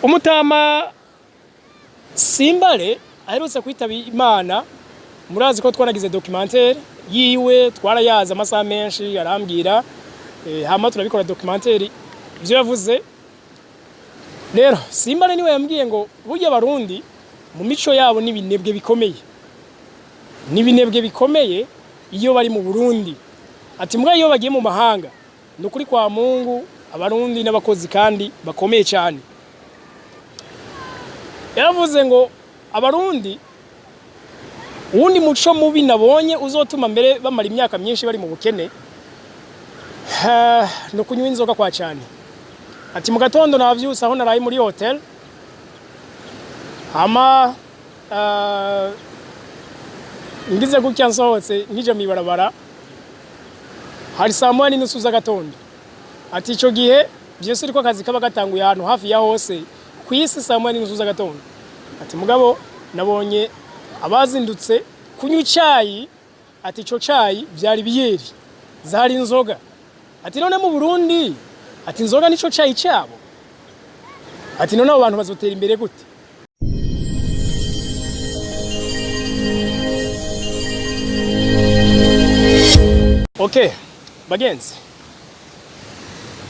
umutama Simbale aherutse kwitaba Imana. Murazi ko twaragize documentaire yiwe, twarayaza amasaha menshi arambwira, hama turabikora documentaire ivyo yavuze. Rero Simbale niwe yambwiye ngo burya Abarundi mu mico yabo n'ibinebwe bikomeye iyo bari mu Burundi. Ati mbwa iyo bagiye mu mahanga nukuri kwa Mungu Abarundi n'abakozi kandi bakomeye cyane. Yaravuze ngo Abarundi uwundi muco mubi nabonye uzotuma mbere bamara imyaka myinshi bari mu bukene no kunywa inzoga kwa cyane. Ati mu gatondo navyusa aho naraye muri hotel hama ngize gutya nsohotse nkije mibarabara hari saa moya n'inusu z'agatondo. Ati ico gihe byose riko akazi kaba gatanguye ahantu hafi ya hose kwisi saa moya n'inusu z'agatondo. Ati mugabo nabonye abazindutse kunywa icyayi. Ati ico cyayi byari biyeri zari inzoga. Ati none mu Burundi ati inzoga nico cyayi cyabo. Ati none abo bantu bazotera imbere gute? Okay, bagenzi.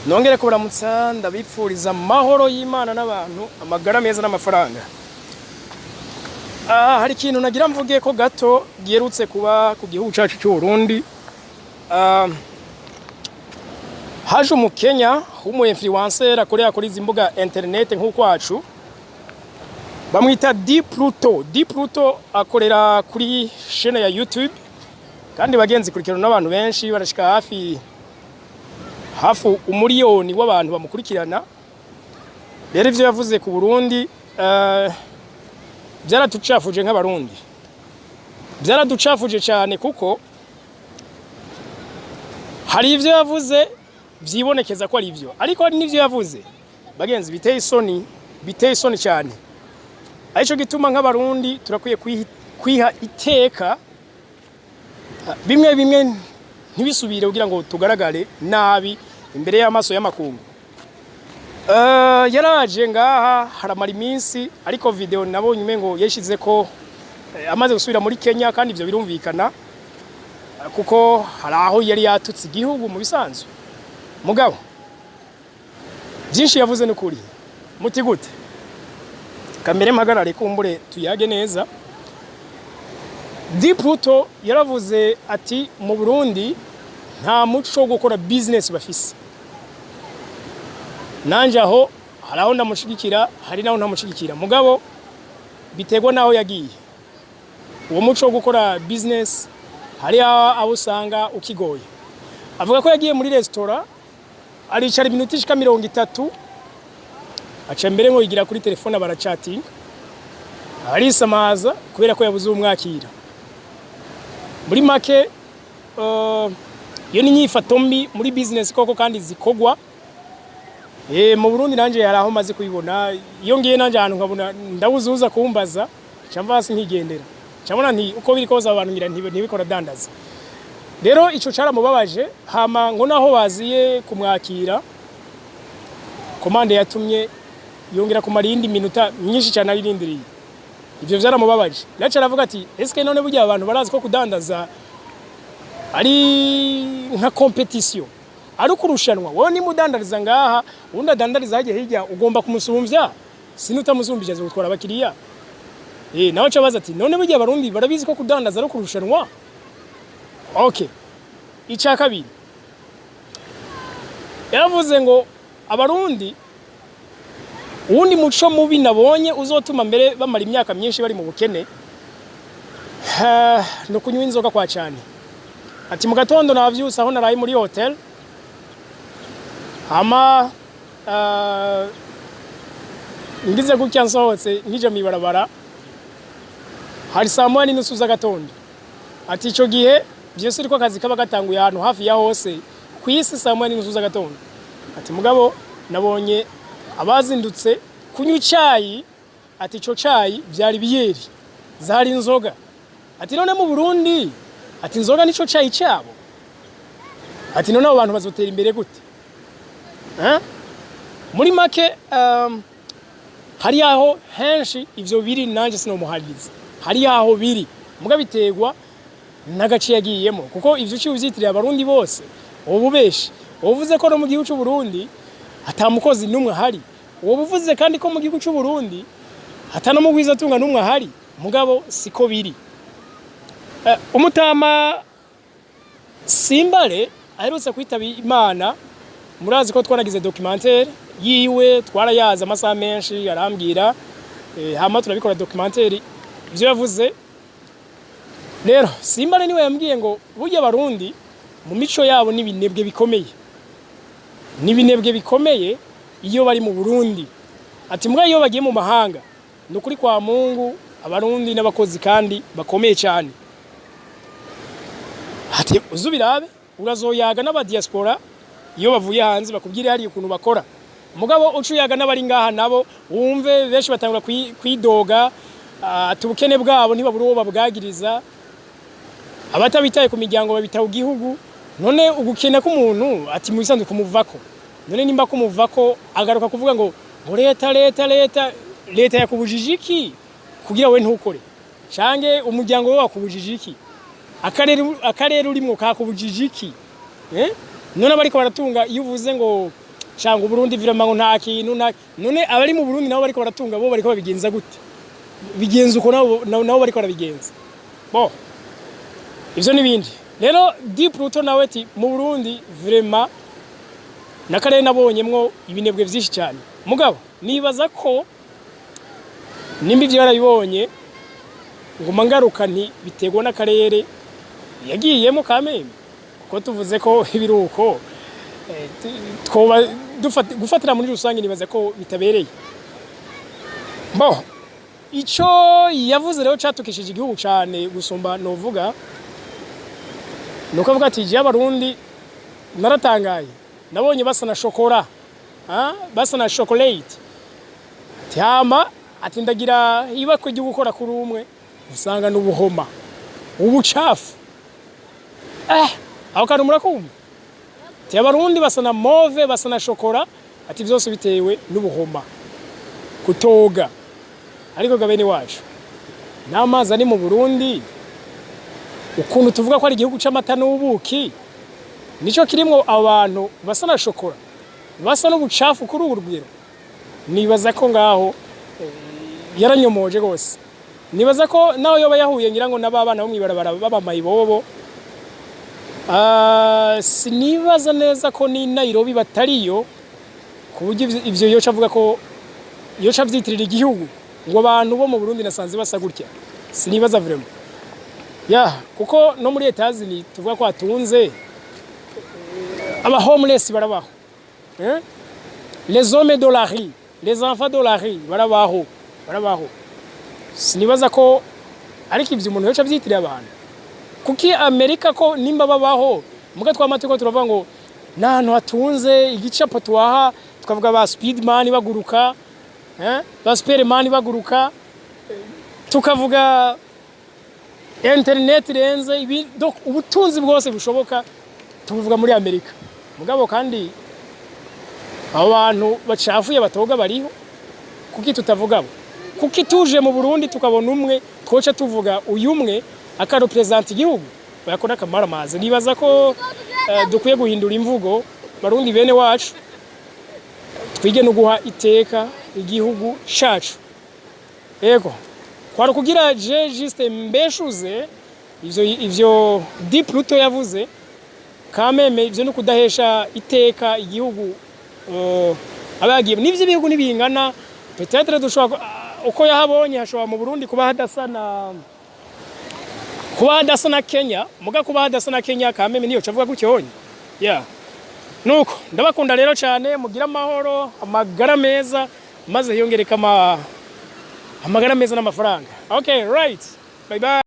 Nongere kubaramutsa ndabipfuriza amahoro y'Imana n'abantu, amagara meza n'amafaranga. Hari ikintu nagira mvuge ko gato gierutse kuba ku gihugu cyacu cy'u Burundi. Haje mu Kenya umu influencer akorera kuri zimbuga internet nk'ukwacu. Bamwita Dipluto akorera kuri chaîne ya YouTube. Kandi bagenzi kurikirana n'abantu benshi barashika hafi umuriyoni w'abantu bamukurikirana. Rero ivyo yavuze ku Burundi byaratucafuje nk'Abarundi. Byaraducafuje cyane kuko hari ivyo yavuze byibonekeza ko ari ivyo, ariko hari n'ivyo yavuze bagenzi biteye isoni cyane. Aico gituma nk'Abarundi turakwiye kwiha iteka bimwe ntibisubire kugira ngo tugaragare nabi imbere y'amaso y'amakungu. Yaraje ngaha haramara iminsi, ariko video nabonye umengo yeshize ko amaze gusubira muri Kenya, kandi ivyo birumvikana kuko haraho yari yatutse igihugu mu bisanzwe. Mugabo byinshi yavuze n'ukuri muti gute? Kamere mpagarare kumbure tuyage neza. Dipluto yaravuze ati mu Burundi nta muco wo gukora business bafise. Nanje aho haraho ndamushigikira, hari naho ntamushigikira. Mugabo bitegwa naho yagiye. Uwo muco wo gukora business hari aho usanga ukigoye. Avuga ko yagiye muri restaurant aricara iminota ishika 30 aca mbere ngo yigira kuri telefone barachatinga. Arisamaza kubera ko yabuze umwakira. Muri make yo ni nyifato mbi muri business koko kandi zikogwa. Mu Burundi nanje yaraho maze kuyibona. Iyo ngiye nanje ahantu nkabona ndabuzuza kumbaza cyamvasi nkigendera. Cyabona nti uko biri koza abantu ngira ntibikora dandaza. Rero ico caramubabaje, hama ngo naho baziye kumwakira komande yatumye yongera kumara indi minota myinshi cyane arindiriye. Ivyo vyaramubabaje. Naca aravuga ati eske none burya abantu barazi ko kudandaza ari nka competition, ari kurushanwa. Wowe ni mudandariza ngaha undi adandariza haje hirya ugomba kumusumvya, sinutamusumbije zo gutwara abakiriya. Nawe cyabaza ati none burya Abarundi barabizi ko kudandaza ari kurushanwa. Okay, icya kabiri yaravuze ngo Abarundi uwundi muco mubi nabonye uzotuma mbere bamara imyaka myinshi bari mu bukene no kunywa inzoga kwa cyane. Ati mu gatondo navyusa aho naraye muri hotel hama ngize gutya nsohotse nkije mibarabara hari saa moya n'inusu z'agatondo. Ati ico gihe byose riko akazi kaba gatanguye ahantu hafi ya hose kwisi saa moya n'inusu z'agatondo. Ati mugabo nabonye abazindutse kunywa icyayi. Ati ico cyayi byari biyeri zari inzoga. Ati none mu Burundi ati inzoga nico cyayi cyabo. Ati none abo bantu bazotera imbere gute? Muri make hari aho henshi ivyo biri nanje sinomuhariza hari aho biri muga biterwa n'agace yagiyemo kuko ivyo uci uvyitiriye abarundi bose ububeshi uvuze ko no mu gihugu cy'u Burundi atamukozi numwe hari ubuvuze kandi ko mu gihugu cy'u Burundi atana mugwiza tunga numwe hari mugabo siko biri umutama Simbale aherutse kwitaba Imana murazi ko twaragize documentaire yiwe twarayaza amasaha menshi yarambwira hama turabikora documentaire ivyo yavuze rero Simbale niwe yambwiye ngo burya Abarundi mu mico yabo n'ibinebwe bikomeye iyo bari mu Burundi ati mbwa iyo bagiye mu mahanga nukuri kwa Mungu Abarundi n'abakozi kandi bakomeye cyane ati uzubirabe urazoyaga n'aba diaspora iyo bavuye hanze bakubwire hari ukuntu bakora mugabo ucuyaga n'abari ngaha nabo wumve benshi batangura kwidoga atubukene bwabo ntibabura uwo babwagiriza abatabitaye ku miryango babitaho igihugu none ugukena k'umuntu ati mu bisanzwe kumuvako none nimba kumuvako agaruka kuvuga ngo leta yakubujije iki kugira we ntukore canke umuryango we wakubujije iki akarere urimo kakubujije iki none bariko baratunga iyo uvuze ngo canga Burundi virama ngo nta kintu none abari mu Burundi nabo bariko baratunga bo bariko babigenza gute bigenza uko nabo bariko barabigenza bo ivyo nibindi rero Deep Ruto nawe ati mu Burundi virama nakarere nabonyemwo ibinebwe vyinshi cyane mugabo nibaza ko nimba ivyo yarabibonye ngo mangaruka nti bitegwa n'akarere yagiyemo kameme kuko tuvuze ko ibiruko twoba gufatira muri rusange nibaza ko bitabereye bo ico yavuze rero catukishije igihugu cyane gusumba novuga nuko avuga ati je Abarundi naratangaye nabonye basa na shokora basa na chocolate tyama ati ndagira ibako ryo gukora kuri umwe usanga n'ubuhoma ubucafu aho kantu murakumva ati Abarundi basa na mauve basa na shokora ati byose bitewe n'ubuhoma kutoga ariko gabene wacu n'amazi ari mu Burundi ukuntu tuvuga ko ari igihugu c'amata n'ubuki nico kirimo abantu basa na shokora basa n'ubucafu kuri urugwiro nibaza ko ngaho yaranyomoje gose nibaza ko naho yoba yahuye ngira ngo nababana bo mwibarabara baba mayibobo sinibaza neza ko ni Nairobi batariyo kuburyo ivyo yoca avuga ko yoca vyitirira igihugu ngo abantu bo mu Burundi nasanze basa gutya sinibaza vraiment kuko no muri Etazini tuvuga ko atunze aba homeless barabaho les hommes de la rue les enfants de la rue barabaho sinibaza ko ariko ivyo umuntu yoca vyitiriye abantu kuki Amerika ko nimba babaho muga twamateko turavuga ngo nantu hatunze igicapo twaha tukavuga ba speedman baguruka ba superman baguruka tukavuga internet renze donc ubutunzi bwose bushoboka tuvuga muri Amerika mugabo kandi abantu bacafuye batoga bariho kuki tutavugabo kuki tuje mu Burundi tukabona umwe twoca tuvuga uyu umwe akarepresenta igihugu bayakora kamara maze nibaza ko dukwiye guhindura imvugo Barundi bene wacu twige no guha iteka igihugu cacu yego kwara kugira je juste mbeshuze ivyo Deep Ruto yavuze kameme ivyo no kudahesha iteka igihugu abagiye n'ivyo bihugu nibingana peut-être dushobora uko yahabonye hashobora mu Burundi kuba hadasa na Kenya muga kuba hadasa na Kenya kameme niyo cavuga gucyonye nuko ndabakunda rero cyane mugira amahoro amagara meza maze yongereka amagara meza n'amafaranga okay right bye bye